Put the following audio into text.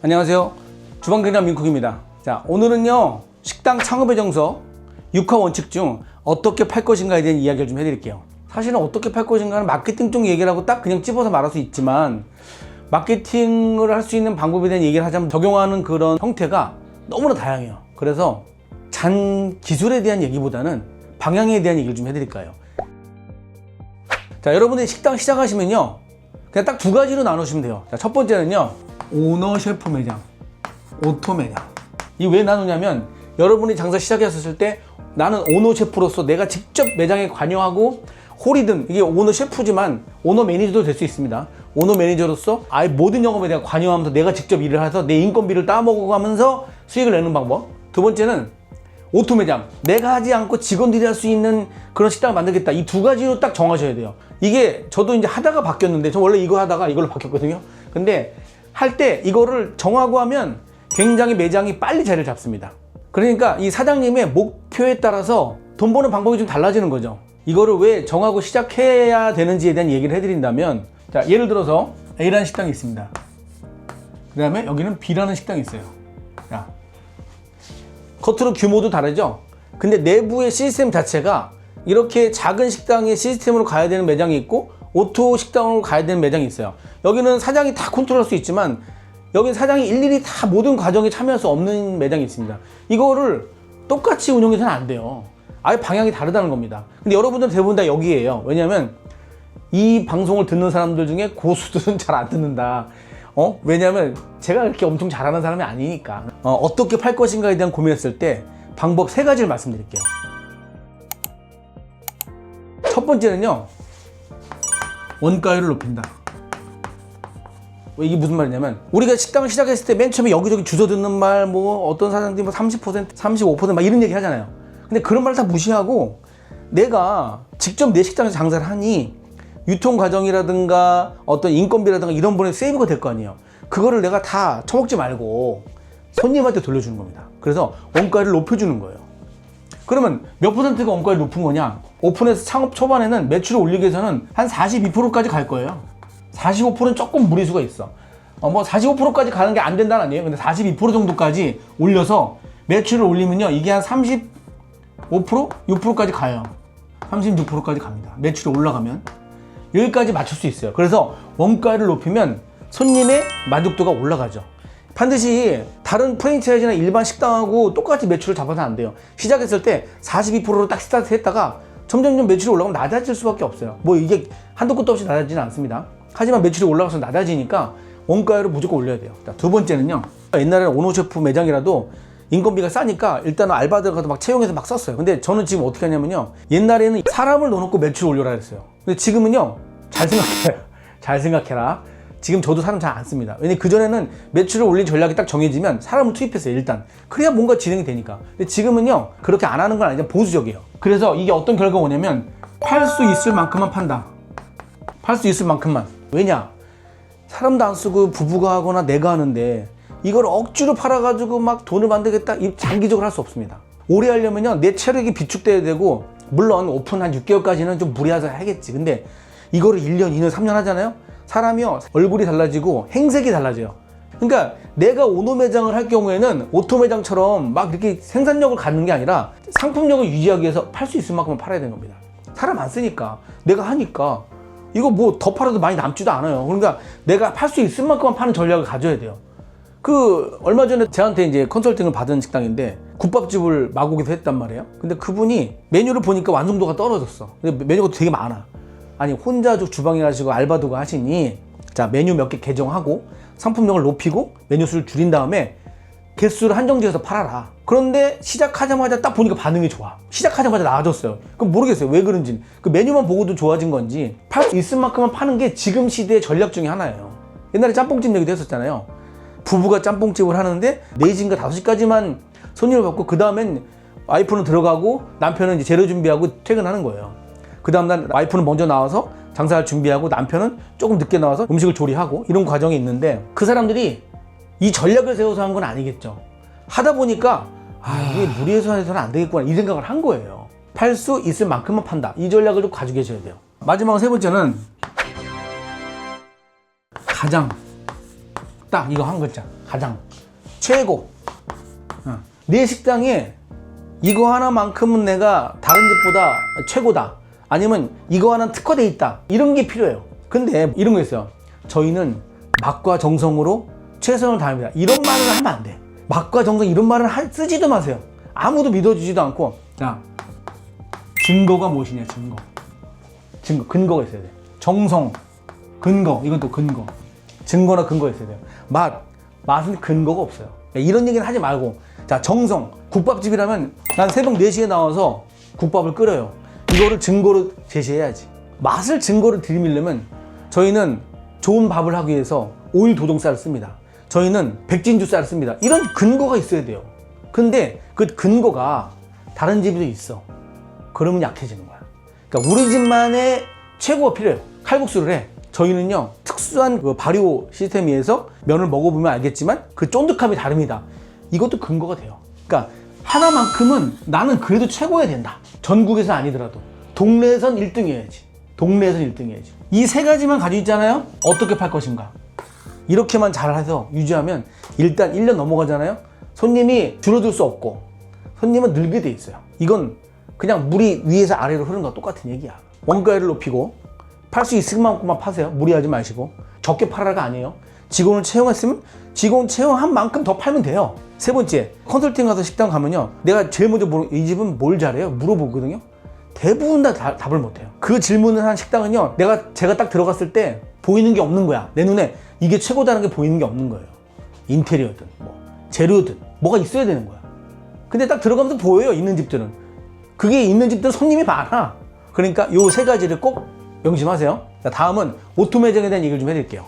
안녕하세요. 주방장님 민쿡입니다. 자, 오늘은요 식당 창업의 정석 6화 원칙 중 어떻게 팔 것인가에 대한 이야기를 좀 해드릴게요. 사실은 어떻게 팔 것인가는 마케팅 쪽 얘기를 하고 딱 그냥 찝어서 말할 수 있지만, 마케팅을 할 수 있는 방법에 대한 얘기를 하자면 적용하는 그런 형태가 너무나 다양해요. 그래서 잔 기술에 대한 얘기보다는 방향에 대한 얘기를 좀 해드릴까요. 자, 여러분들이 식당 시작하시면요 그냥 딱 두 가지로 나누시면 돼요. 자, 첫 번째는요 오너 셰프 매장, 오토 매장. 이 왜 나누냐면, 여러분이 장사 시작했을 때 나는 오너 셰프로서 내가 직접 매장에 관여하고, 홀이든 이게 오너 셰프지만 오너 매니저도 될 수 있습니다. 오너 매니저로서 아예 모든 영업에 내가 관여하면서 내가 직접 일을 해서 내 인건비를 따먹어가면서 수익을 내는 방법. 두 번째는 오토 매장, 내가 하지 않고 직원들이 할 수 있는 그런 식당을 만들겠다. 이 두 가지로 딱 정하셔야 돼요. 이게 저도 이제 하다가 바뀌었는데, 저 원래 이거 하다가 이걸로 바뀌었거든요. 근데 할 때 이거를 정하고 하면 굉장히 매장이 빨리 자리를 잡습니다. 그러니까 이 사장님의 목표에 따라서 돈 버는 방법이 좀 달라지는 거죠. 이거를 왜 정하고 시작해야 되는지에 대한 얘기를 해드린다면, 자, 예를 들어서 A라는 식당이 있습니다. 그 다음에 여기는 B라는 식당이 있어요. 자, 겉으로 규모도 다르죠. 근데 내부의 시스템 자체가 이렇게 작은 식당의 시스템으로 가야 되는 매장이 있고, 오토 식당으로 가야 되는 매장이 있어요. 여기는 사장이 다 컨트롤할 수 있지만, 여기는 사장이 일일이 다 모든 과정에 참여할 수 없는 매장이 있습니다. 이거를 똑같이 운영해서는 안 돼요. 아예 방향이 다르다는 겁니다. 근데 여러분들은 대부분 다 여기에요. 왜냐면 이 방송을 듣는 사람들 중에 고수들은 잘 안 듣는다. 왜냐면 제가 그렇게 엄청 잘하는 사람이 아니니까. 어떻게 팔 것인가에 대한 고민했을 때 방법 세 가지를 말씀드릴게요. 첫 번째는요, 원가율을 높인다. 이게 무슨 말이냐면, 우리가 식당을 시작했을 때 맨 처음에 여기저기 주워 듣는 말, 뭐 어떤 사장님이 뭐 30%, 35% 막 이런 얘기 하잖아요. 근데 그런 말 다 무시하고, 내가 직접 내 식당에서 장사를 하니 유통 과정이라든가 어떤 인건비라든가 이런 부분에 세이브가 될 거 아니에요. 그거를 내가 다 처먹지 말고 손님한테 돌려주는 겁니다. 그래서 원가를 높여주는 거예요. 그러면 몇 %가 원가를 높은 거냐? 오픈해서 창업 초반에는 매출을 올리기 위해서는 한 42%까지 갈 거예요. 45%는 조금 무리수가 있어. 뭐 45%까지 가는 게 안 된다는 아니에요. 근데 42% 정도까지 올려서 매출을 올리면요, 이게 한 35%? 6%까지 가요. 36%까지 갑니다. 매출이 올라가면 여기까지 맞출 수 있어요. 그래서 원가를 높이면 손님의 만족도가 올라가죠. 반드시 다른 프랜차이즈나 일반 식당하고 똑같이 매출을 잡아서는 안 돼요. 시작했을 때 42%로 딱 스타트 했다가 점점점 매출이 올라가면 낮아질 수밖에 없어요. 뭐 이게 한도 끝도 없이 낮아지지는 않습니다. 하지만 매출이 올라가서 낮아지니까 원가율을 무조건 올려야 돼요. 자, 두 번째는요, 옛날에는 오너 셰프 매장이라도 인건비가 싸니까 일단은 알바들 가서 막 채용해서 막 썼어요. 근데 저는 지금 어떻게 하냐면요, 옛날에는 사람을 넣어놓고 매출을 올려라 했어요. 근데 지금은요, 잘 생각해라. 지금 저도 사람 잘 안 씁니다. 왜냐면 그전에는 매출을 올릴 전략이 딱 정해지면 사람을 투입했어요, 일단. 그래야 뭔가 진행이 되니까. 근데 지금은요, 그렇게 안 하는 건 아니죠. 보수적이에요. 그래서 이게 어떤 결과가 오냐면, 팔 수 있을 만큼만 판다. 팔 수 있을 만큼만. 왜냐? 사람도 안 쓰고 부부가 하거나 내가 하는데 이걸 억지로 팔아가지고 막 돈을 만들겠다? 이 장기적으로 할 수 없습니다. 오래 하려면요, 내 체력이 비축돼야 되고, 물론 오픈 한 6개월까지는 좀 무리해서 하겠지. 근데 이거를 1년, 2년, 3년 하잖아요? 사람이요, 얼굴이 달라지고 행색이 달라져요. 그러니까 내가 오너 매장을 할 경우에는 오토 매장처럼 막 이렇게 생산력을 갖는 게 아니라 상품력을 유지하기 위해서 팔 수 있을 만큼은 팔아야 되는 겁니다. 사람 안 쓰니까, 내가 하니까 이거 뭐 더 팔아도 많이 남지도 않아요. 그러니까 내가 팔 수 있을 만큼만 파는 전략을 가져야 돼요. 얼마 전에 저한테 이제 컨설팅을 받은 식당인데 국밥집을 마곡에서 했단 말이에요. 근데 그분이 메뉴를 보니까 완성도가 떨어졌어. 근데 메뉴가 되게 많아. 아니, 혼자 주방에 가시고 알바도가 하시니, 자, 메뉴 몇 개 개정하고 상품력을 높이고 메뉴 수를 줄인 다음에 개수를 한정지어서 팔아라. 그런데 시작하자마자 딱 보니까 반응이 좋아. 시작하자마자 나아졌어요. 그럼 모르겠어요, 왜 그런지. 그 메뉴만 보고도 좋아진 건지, 팔 수 있을 만큼만 파는 게 지금 시대의 전략 중에 하나예요. 옛날에 짬뽕집 얘기도 했었잖아요. 부부가 짬뽕집을 하는데 4시인가 5시까지만 손님을 받고, 그 다음엔 와이프는 들어가고 남편은 이제 재료 준비하고 퇴근하는 거예요. 그 다음날 와이프는 먼저 나와서 장사를 준비하고 남편은 조금 늦게 나와서 음식을 조리하고, 이런 과정이 있는데, 그 사람들이 이 전략을 세워서 한 건 아니겠죠. 하다 보니까 이게 무리해서 해서는 안 되겠구나, 이 생각을 한 거예요. 팔 수 있을 만큼만 판다. 이 전략을 좀 가지고 계셔야 돼요. 마지막 세 번째는 가장 딱 이거 한 글자, 가장 최고. 내 식당에 이거 하나만큼은 내가 다른 집보다 최고다, 아니면 이거 하나 특화돼 있다, 이런 게 필요해요. 근데 이런 거 있어요. 저희는 맛과 정성으로 최선을 다합니다, 이런 말을 하면 안 돼. 맛과 정성 이런 말은 쓰지도 마세요. 아무도 믿어주지도 않고. 자, 증거가 무엇이냐. 증거, 근거가 있어야 돼. 정성, 근거, 이건 또 근거. 증거나 근거가 있어야 돼요. 맛은 근거가 없어요. 이런 얘기는 하지 말고. 자, 정성. 국밥집이라면 난 새벽 4시에 나와서 국밥을 끓여요. 이거를 증거로 제시해야지. 맛을 증거로 들이밀려면 저희는 좋은 밥을 하기 위해서 오일 도동쌀을 씁니다. 저희는 백진주 쌀을 씁니다. 이런 근거가 있어야 돼요. 근데 그 근거가 다른 집에도 있어. 그러면 약해지는 거야. 그러니까 우리 집만의 최고가 필요해요. 칼국수를 해. 저희는요, 특수한 그 발효 시스템에 의해서 면을 먹어보면 알겠지만 그 쫀득함이 다릅니다. 이것도 근거가 돼요. 그러니까 하나만큼은 나는 그래도 최고여야 된다. 전국에서 아니더라도 동네에선 1등이어야지. 동네에선 1등이어야지. 이 세 가지만 가지고 있잖아요. 어떻게 팔 것인가. 이렇게만 잘해서 유지하면 일단 1년 넘어가잖아요. 손님이 줄어들 수 없고 손님은 늘게 돼 있어요. 이건 그냥 물이 위에서 아래로 흐르는 거와 똑같은 얘기야. 원가를 높이고 팔 수 있을 만큼만 파세요. 무리하지 마시고. 적게 팔아라가 아니에요. 직원을 채용했으면 직원 채용한 만큼 더 팔면 돼요. 세 번째, 컨설팅 가서 식당 가면요, 내가 제일 먼저 이 집은 뭘 잘해요? 물어보거든요. 대부분 다 답을 못해요. 그 질문을 한 식당은요, 제가 딱 들어갔을 때 보이는 게 없는 거야. 내 눈에 이게 최고다는 게 보이는 게 없는 거예요. 인테리어든 재료든 뭐가 있어야 되는 거야. 근데 딱 들어가면서 보여요. 있는 집들은. 그게 있는 집들은 손님이 많아. 그러니까 요 세 가지를 꼭 명심하세요. 다음은 오토 매장에 대한 얘기를 좀 해드릴게요.